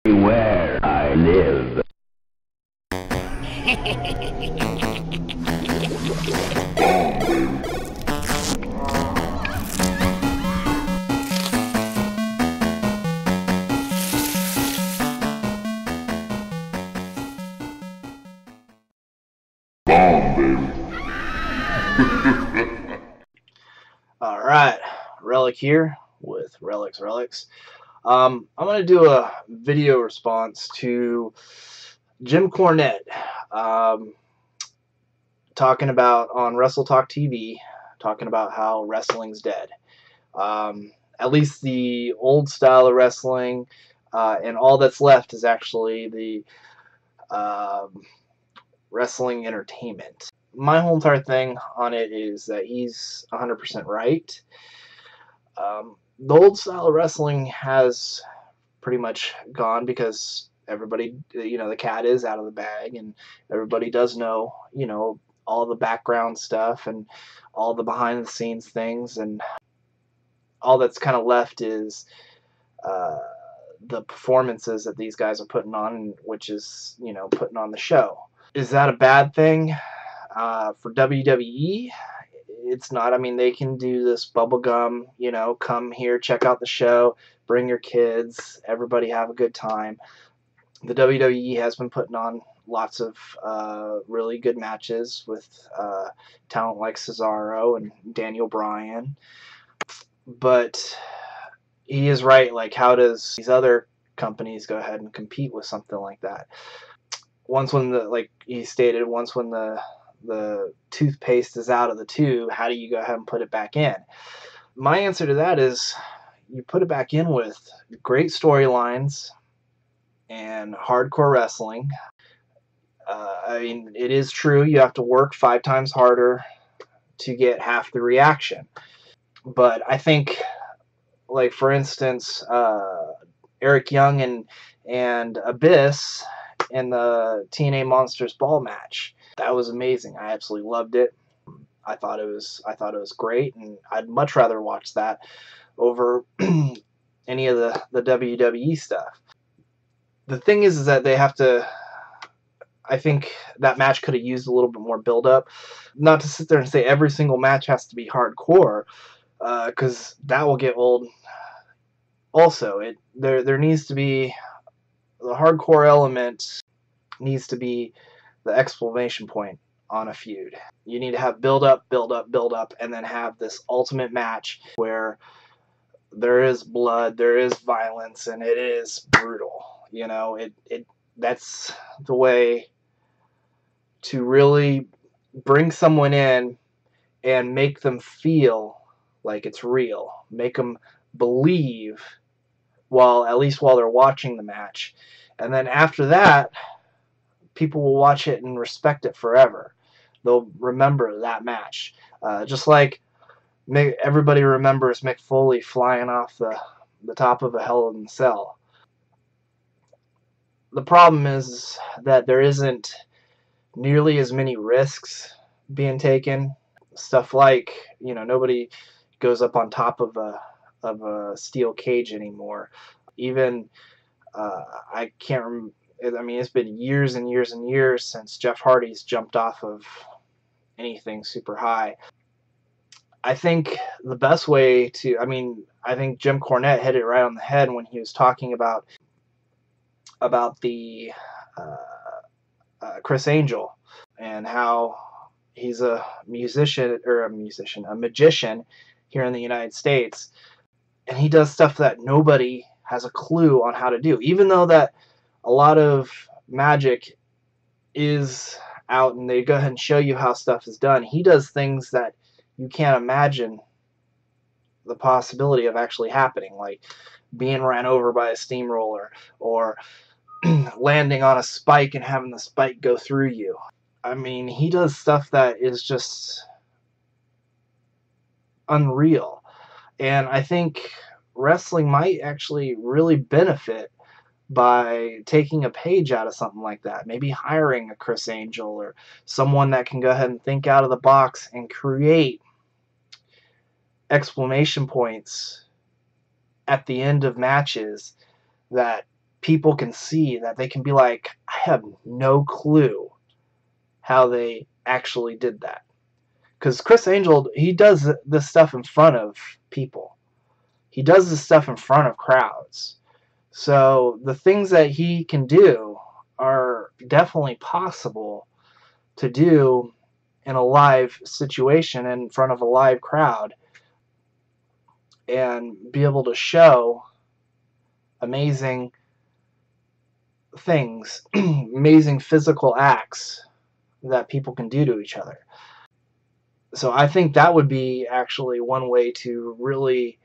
Where I live. Alright, Relic here with RelliKs. I'm going to do a video response to Jim Cornette talking about on Wrestletalk TV, talking about how wrestling's dead. At least the old style of wrestling, and all that's left is actually the wrestling entertainment. My whole entire thing on it is that he's 100% right. The old style of wrestling has pretty much gone because everybody, the cat is out of the bag, and everybody does know, all the background stuff and all the behind the scenes things, and all that's kind of left is the performances that these guys are putting on, which is, putting on the show. Is that a bad thing? For WWE, it's not. I mean, they can do this bubblegum, come here, check out the show, bring your kids, everybody have a good time. The WWE has been putting on lots of really good matches with talent like Cesaro and Daniel Bryan. But he is right, like, how does these other companies go ahead and compete with something like that? Once when like he stated, once when the toothpaste is out of the tube, how do you go ahead and put it back in? My answer to that is you put it back in with great storylines and hardcore wrestling. I mean, it is true you have to work 5 times harder to get half the reaction. But I think, like, for instance, Eric Young and Abyss in the TNA Monsters Ball match. That was amazing. I absolutely loved it. I thought it was great, and I'd much rather watch that over any of the WWE stuff. The thing is that they have to. I think that match could have used a little bit more build-up. Not to sit there and say every single match has to be hardcore, because that will get old. Also, there needs to be the hardcore element. Needs to be the exclamation point on a feud. You need to have build up, and then have this ultimate match where there is blood, there is violence, and it is brutal. That's the way to really bring someone in and make them feel like it's real. Make them believe at least while they're watching the match. And then after that, people will watch it and respect it forever. They'll remember that match. Just like everybody remembers Mick Foley flying off the top of a Hell in a Cell. The problem is that there isn't nearly as many risks being taken. Stuff like, nobody goes up on top of a steel cage anymore. Even, I can't remember. I mean, it's been years and years and years since Jeff Hardy's jumped off of anything super high. I think the best way to, I think Jim Cornette hit it right on the head when he was talking about the Chris Angel and how he's a magician here in the United States, and he does stuff that nobody has a clue on how to do, even though that a lot of magic is out and they go ahead and show you how stuff is done. He does things that you can't imagine the possibility of actually happening, like being ran over by a steamroller or landing on a spike and having the spike go through you. I mean, he does stuff that is just unreal. And I think wrestling might actually really benefit by taking a page out of something like that. Maybe hiring a Chris Angel or someone that can go ahead and think out of the box and create exclamation points at the end of matches that people can see that they can be like, I have no clue how they actually did that. Because Chris Angel, he does this stuff in front of people. He does this stuff in front of crowds. So the things that he can do are definitely possible to do in a live situation in front of a live crowd and be able to show amazing things, amazing physical acts that people can do to each other. So I think that would be actually one way to really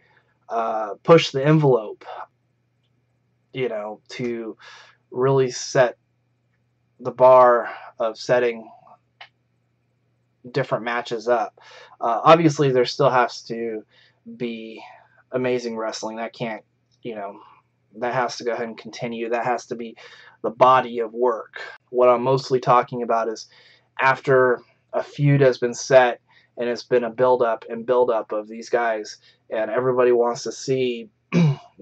push the envelope, you know, to really set the bar of setting different matches up. Obviously, there still has to be amazing wrestling. That can't, you know, that has to go ahead and continue. That has to be the body of work. What I'm mostly talking about is after a feud has been set and it's been a build-up and build-up of these guys, and everybody wants to see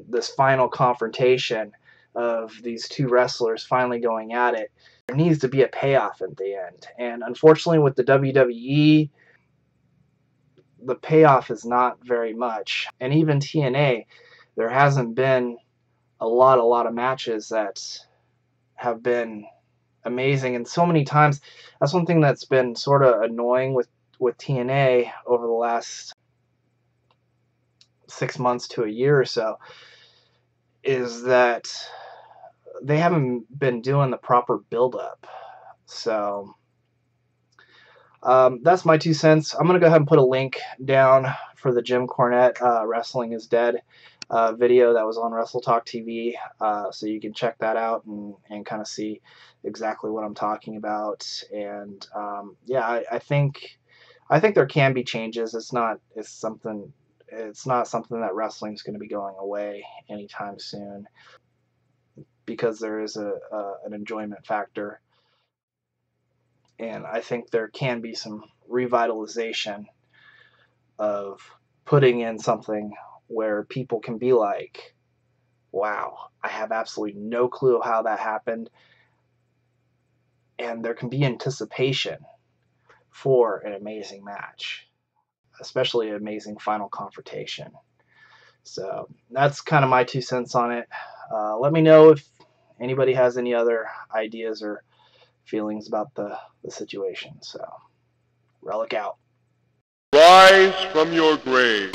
this final confrontation of these two wrestlers finally going at it. There needs to be a payoff at the end. And unfortunately with the WWE, the payoff is not very much. And even TNA, there hasn't been a lot of matches that have been amazing. And so many times, that's one thing that's been sort of annoying with TNA over the last 6 months to a year or so, is that they haven't been doing the proper build-up. So that's my 2 cents. I'm going to go ahead and put a link down for the Jim Cornette Wrestling is Dead video that was on Wrestletalk TV, so you can check that out and kind of see exactly what I'm talking about. And yeah, I think there can be changes. It's not something that wrestling's going to be going away anytime soon, because there is an enjoyment factor. And I think there can be some revitalization of putting in something where people can be like, wow, I have absolutely no clue how that happened. And there can be anticipation for an amazing match, especially an amazing final confrontation. So that's kind of my 2 cents on it. Let me know if anybody has any other ideas or feelings about the situation. So, Relic out. Rise from your grave.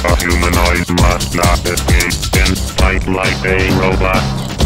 A humanoid must not escape and fight like a robot.